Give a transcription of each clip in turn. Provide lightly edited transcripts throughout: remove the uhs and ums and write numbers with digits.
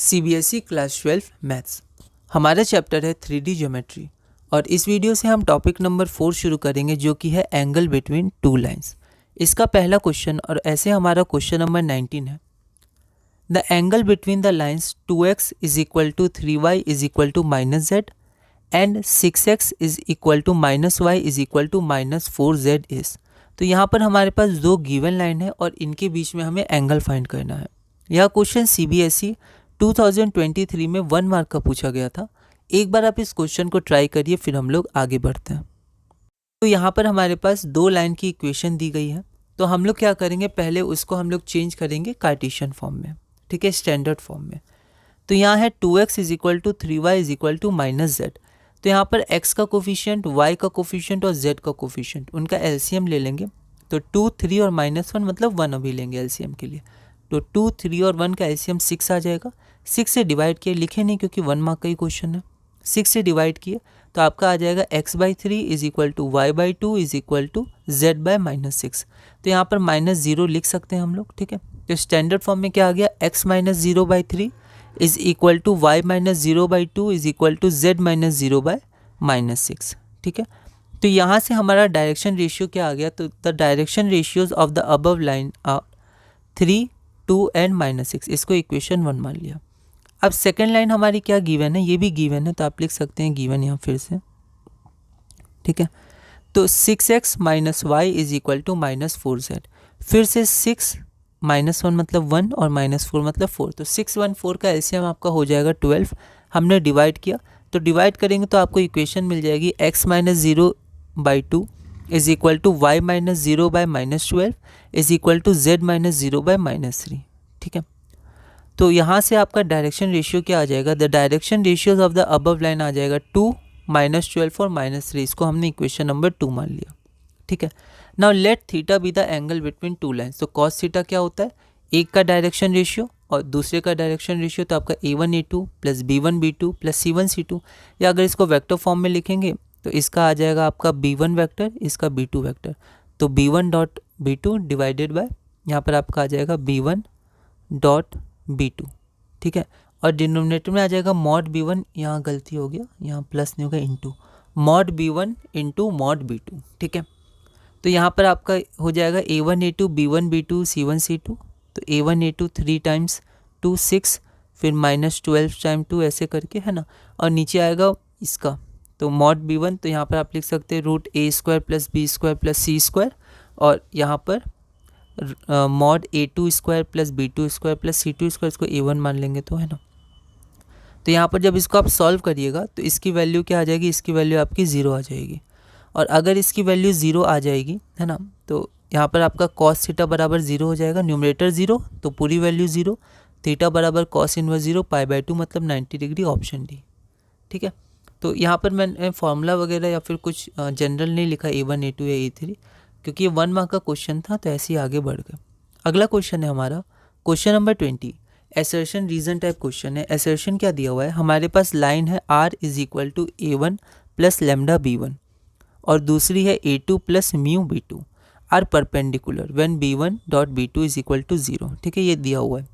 CBSE class 12 maths. हमारा chapter है 3D geometry और इस वीडियो से हम टॉपिक नंबर 4 शुरू करेंगे जो कि है एंगल बिटवीन टू लाइंस। इसका पहला क्वेश्चन और ऐसे हमारा क्वेश्चन नंबर 19 है। The angle between the lines 2x is equal to 3y is equal to -z and 6x is equal to -y is equal to -4z is. तो यहाँ पर हमारे पास दो गिवन लाइन है और इनके बीच में हमें एंगल फाइंड करना है। यह क्वेश्चन CBSE 2023 में 1 मार्क का पूछा गया था। एक बार आप इस क्वेश्चन को ट्राई करिए, फिर हम लोग आगे बढ़ते हैं। तो यहाँ पर हमारे पास दो लाइन की इक्वेशन दी गई है, तो हम लोग क्या करेंगे, पहले उसको हम लोग चेंज करेंगे कार्टेशियन फॉर्म में, ठीक है, स्टैंडर्ड फॉर्म में। तो यहाँ है 2x is equal to 3y is equal to -z। तो यहाँ पर x का कोफिशिएंट, y का कोफिशिएंट और z का कोफिशिएंट, उनका LCM ले लेंगे। तो 2, 3 और -1 मतलब 1 अभी लेंगे LCM के लिए। तो 2, 3 और 1 का LCM 6 आ जाएगा। 6 से डिवाइड किए, लिखे नहीं क्योंकि 1 मार्क का ही क्वेश्चन है। 6 से डिवाइड किए तो आपका आ जाएगा x/3 is equal to y/2 is equal to z/-6। तो यहाँ पर -0 लिख सकते हैं हम लोग, ठीक है। तो स्टैंडर्ड फॉर्म में क्या आ गया, x-0/3 is equal to y-0/2 is equal to z-0/-6, ठीक है। तो यहाँ से हमारा डायरेक्शन रेशियो क्या आ गया, तो the direction ratios of the above line are 3, 2 and -6। इसको इक्वेशन 1 मान लिया। अब सेकेंड लाइन हमारी क्या गिवन है, ये भी गिवन है, तो आप लिख सकते हैं गिवन यहाँ फिर से, ठीक है। तो 6x - y is equal to -4z। फिर से 6 -1 मतलब 1 और -4 मतलब 4। तो 6, 1, 4 का LCM आपका हो जाएगा 12। हमने डिवाइड किया, तो डिवाइड करेंगे तो आपको इक्वेशन मिल जाएगी x - 0/2 is equal to y - 0/-12 is equal to z - 0/-3, ठीक है। तो यहाँ से आपका डायरेक्शन रेशियो क्या आ जाएगा, the direction ratios of the above line आ जाएगा 2, -12 और -3। इसको हमने इक्वेशन नंबर 2 मान लिया, ठीक है। Now let theta be the angle between two lines. तो कॉस थीटा क्या होता है, एक का डायरेक्शन रेशियो और दूसरे का डायरेक्शन रेशियो। तो आपका A1 A2 plus B1 B2 plus C1 C2, या अगर इसको वेक्टर फॉर्म में लिखेंगे तो इसका आ जाएगा आपका B1 वेक्टर, इसका B2 वेक्टर। तो B1 dot B2 divided bye, यहाँ पर आपका आ जाएगा B1 डॉट B2, ठीक है। और डिनोमिनेटर में आ जाएगा मॉड B1, यहाँ गलती हो गया, यहाँ प्लस नहीं होगा, into mod B1 into mod B2, ठीक है। तो यहाँ पर आपका हो जाएगा A1 A2 B1 B2 C1 C2। तो A1 A2 3 टाइम्स 2 6, फिर -12 टाइम 2 ऐसे करके, है ना। और नीचे आएगा इसका तो मॉड B1, तो यहाँ पर आप लिख सकते हैं √A² plus B² plus C²। और यहाँ पर mod A2² plus B2² plus C2², इसको A1 मान लेंगे तो, है ना। तो यहाँ पर जब इसको आप सॉल्व करिएगा तो इसकी वैल्यू क्या आ जाएगी, इसकी वैल्यू आपकी 0 आ जाएगी। और अगर इसकी वैल्यू 0 आ जाएगी, है ना, तो यहाँ पर आपका कॉस थीटा बराबर 0 हो जाएगा। न्यूमरेटर 0 तो पूरी वैल्यू 0, थीटा बराबर कॉस इनवर्स 0, π/2 मतलब 90 डिग्री, ऑप्शन डी, ठीक है। तो यहाँ पर मैंने फार्मूला वगैरह या फिर कुछ जनरल नहीं लिखा A1 A2 या A3, क्योंकि ये 1 मार्क का क्वेश्चन था, तो ऐसे ही आगे बढ़ गए। अगला क्वेश्चन है हमारा question number 20। Assertion reason type question है। एसर्शन क्या दिया हुआ है, हमारे पास लाइन है R is equal to A1 plus lambda B1 और दूसरी है A2 plus mu B2 are perpendicular when B1 dot B2 is equal to 0, ठीक है। ये दिया हुआ है।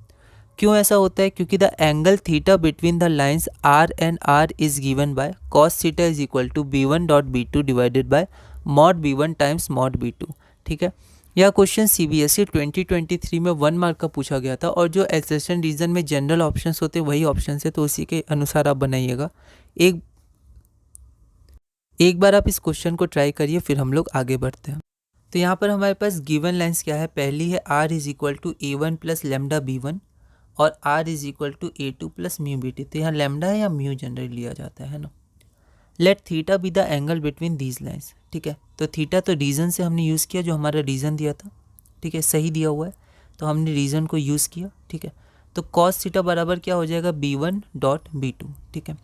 क्यों ऐसा होता है, क्योंकि the angle theta between the lines R and R is given by cos theta is equal to B1 dot B2 divided by mod B1 times mod B2, ठीक है। यह क्वेश्चन CBSE 2023 में 1 मार्क का पूछा गया था और जो एसर्शन रीजन में जनरल ऑप्शंस होते हैं वही ऑप्शन है, तो उसी के अनुसार आप बनाइएगा। एक बार आप इस क्वेश्चन को ट्राई करिए, फिर हम लोग आगे बढ़ते हैं। तो यहाँ पर हमारे पास गिवन लाइंस क्या है, पहली है R is equal to A1 plus lambda B1 और R is equal to A2 plus mu B2। तो यहाँ लैम्डा या म्यू जनरली लिया जाता है ना। Let theta be the angle between these lines, ठीक है। तो थीटा तो रीजन से हमने यूज़ किया, जो हमारा रीजन दिया था, ठीक है, सही दिया हुआ है, तो हमने रीजन को यूज़ किया, ठीक है। तो कॉस थीटा बराबर क्या हो जाएगा, B1 डॉट B2, ठीक है।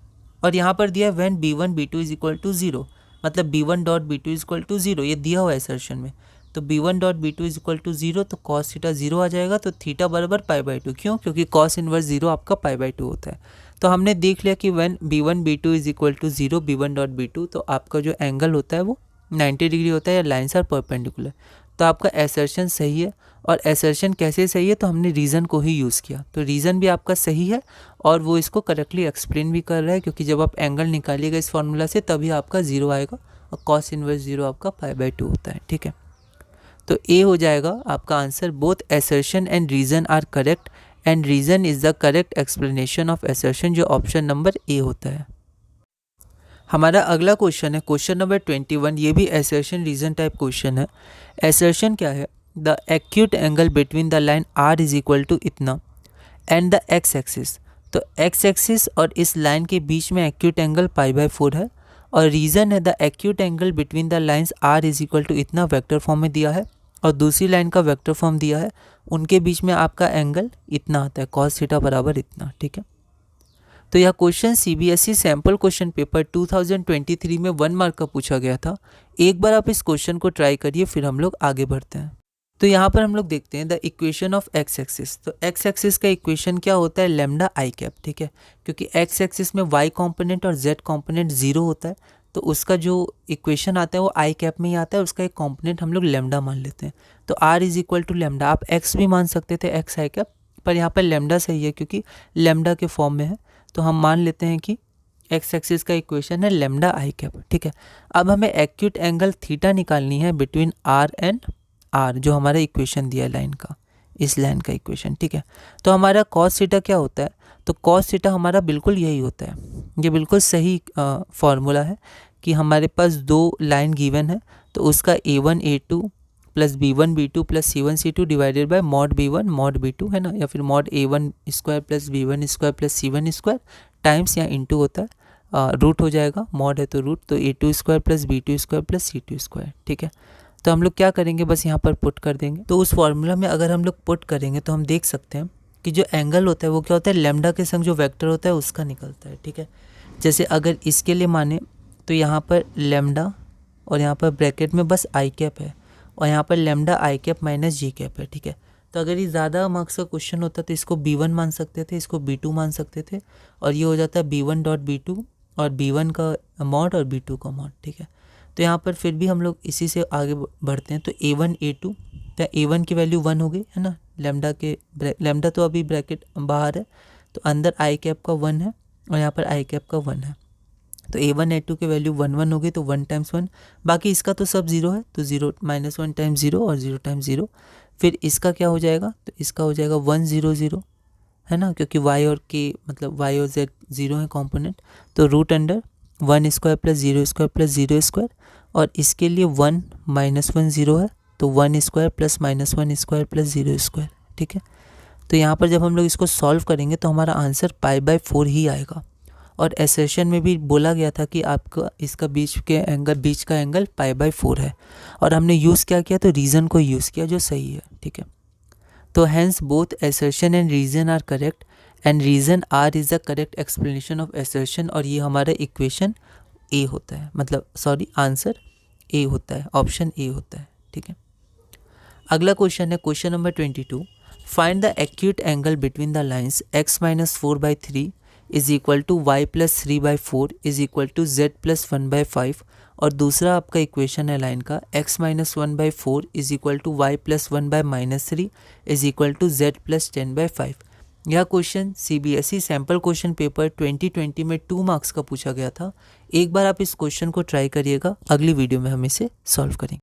और यहाँ पर दिया है when B1 B2 is equal to 0, मतलब B1 dot B2 is equal to 0, ये दिया हुआ है एसर्शन में। तो B1 dot B2 is equal to 0, तो कॉस थीटा 0 आ जाएगा। तो थीटा बराबर π/2, क्यों, क्योंकि कॉस इनवर्स 0 आपका π/2 होता है। तो हमने देख लिया कि when B1 B2 is equal to 0 B1 dot B2, तो आपका जो एंगल होता है वो 90 डिग्री होता है या लाइन्स आर परपेंडिकुलर। तो आपका एसर्शन सही है। और एसर्शन कैसे सही है, तो हमने रीज़न को ही यूज़ किया, तो रीज़न भी आपका सही है और वो इसको करेक्टली एक्सप्लेन भी कर रहा है, क्योंकि जब आप एंगल निकालिएगा इस फॉर्मूला से तभी आपका 0 आएगा और कॉस इनवर्स 0 आपका π/2 होता है। ठीक है, तो ए हो जाएगा आपका answer. Both assertion and reason are correct and reason is the correct explanation of assertion, जो ऑप्शन नंबर ए होता है। हमारा अगला क्वेश्चन है क्वेश्चन नंबर 21। ये भी एसर्शन रीज़न टाइप क्वेश्चन है। एसर्शन क्या है, the acute angle between the line R is equal to इतना एंड द एक्स एक्सिस। तो एक्स एक्सिस और इस लाइन के बीच में एक्यूट एंगल π/4 है और रीज़न है the acute angle between the lines R is equal to इतना वेक्टर फॉर्म में दिया है और दूसरी लाइन का वेक्टर फॉर्म दिया है, उनके बीच में आपका एंगल इतना आता है, कॉस थीटा बराबर इतना। ठीक है, तो यह question CBSE sample question paper 2023 में 1 मार्क का पूछा गया था। एक बार आप इस क्वेश्चन को ट्राई करिए, फिर हम लोग आगे बढ़ते हैं। तो यहाँ पर हम लोग देखते हैं the equation of x axis. तो एक्स एक्सिस का इक्वेशन क्या होता है, लैम्डा आई कैप। ठीक है, क्योंकि एक्स एक्सिस में वाई कॉम्पोनेंट और जेड कॉम्पोनेंट 0 होता है, तो उसका जो इक्वेशन आता है वो आई कैप में ही आता है, उसका एक कॉम्पोनेंट हम लोग लैम्डा मान लेते हैं। तो R is equal to lambda, आप एक्स भी मान सकते थे, एक्स आई कैप, पर यहाँ पर लैम्डा सही है क्योंकि लैम्डा के फॉर्म में है, तो हम मान लेते हैं कि एक्स एक्सिस का इक्वेशन है लैम्डा आई कैप। ठीक है, अब हमें एक्यूट एंगल थीटा निकालनी है बिटवीन आर एंड आर, जो हमारा इक्वेशन दिया है लाइन का, इस लाइन का इक्वेशन। ठीक है, तो हमारा कॉस थीटा क्या होता है, तो कॉस थीटा हमारा बिल्कुल यही होता है। ये बिल्कुल सही फॉर्मूला है कि हमारे पास 2 लाइन गिवन है, तो उसका A1 A2 plus B1 B2 plus C1 C2 divided by mod B1 mod B2 है ना, या फिर mod A1 square plus B1 square plus C1 square times या इंटू होता है, रूट हो जाएगा, मॉड है तो रूट, तो A2 square plus B2 square plus C2 square. ठीक है, तो हम लोग क्या करेंगे, बस यहाँ पर पुट कर देंगे। तो उस फॉर्मूला में अगर हम लोग पुट करेंगे तो हम देख सकते हैं कि जो एंगल होता है वो क्या होता है, लैम्डा के संग जो वेक्टर होता है उसका निकलता है। ठीक है, जैसे अगर इसके लिए माने तो यहाँ पर लैम्डा और यहाँ पर ब्रैकेट में बस आई कैप है और यहाँ पर लैम्डा आई कैप माइनस जी कैप है। ठीक है, तो अगर ये ज़्यादा मार्क्स का क्वेश्चन होता तो इसको B1 मान सकते थे, इसको B2 मान सकते थे, और ये हो जाता है B1 डॉट B2 और B1 का मॉड और B2 का मॉड। ठीक है, तो यहाँ पर फिर भी हम लोग इसी से आगे बढ़ते हैं। तो A1 A2, तो A1 की वैल्यू 1 हो गई है ना, लैम्डा तो अभी ब्रैकेट बाहर है, तो अंदर आई कैप का 1 है और यहाँ पर आई कैप का 1 है, तो A1 A2 की वैल्यू 1 1 हो गई, तो 1 टाइम्स 1, बाकी इसका तो सब 0 है, तो 0 माइनस 1 टाइम्स 0 और 0 टाइम्स 0। फिर इसका क्या हो जाएगा, तो इसका हो जाएगा 1 0 0 है ना, क्योंकि y और k मतलब y और z 0 है कॉम्पोनेंट, तो root under 1 square plus 0 square plus 0 square, और इसके लिए 1 माइनस 1 0 है, तो 1 square plus minus 1 square plus 0 square. ठीक है, तो यहाँ पर जब हम लोग इसको सॉल्व करेंगे तो हमारा आंसर π/4 ही आएगा। और एसर्शन में भी बोला गया था कि आपका इसका बीच का एंगल π/4 है, और हमने यूज़ क्या किया, तो रीज़न को यूज़ किया जो सही है। ठीक है, तो hence both assertion and reason are correct and reason R is the correct explanation of assertion, और ये हमारा इक्वेशन ए होता है, मतलब सॉरी आंसर ए होता है, ऑप्शन ए होता है। ठीक है, अगला क्वेश्चन है question number 22। Find the acute angle between the lines x minus 4/3 is equal to y plus 3/4 is equal to z plus 1/5, और दूसरा आपका इक्वेशन है लाइन का x minus 1/4 is equal to y plus 1/-3 is equal to z plus 10/5। यह question CBSE sample question paper 2020 में 2 marks का पूछा गया था। एक बार आप इस क्वेश्चन को ट्राई करिएगा, अगली वीडियो में हम इसे सॉल्व करेंगे।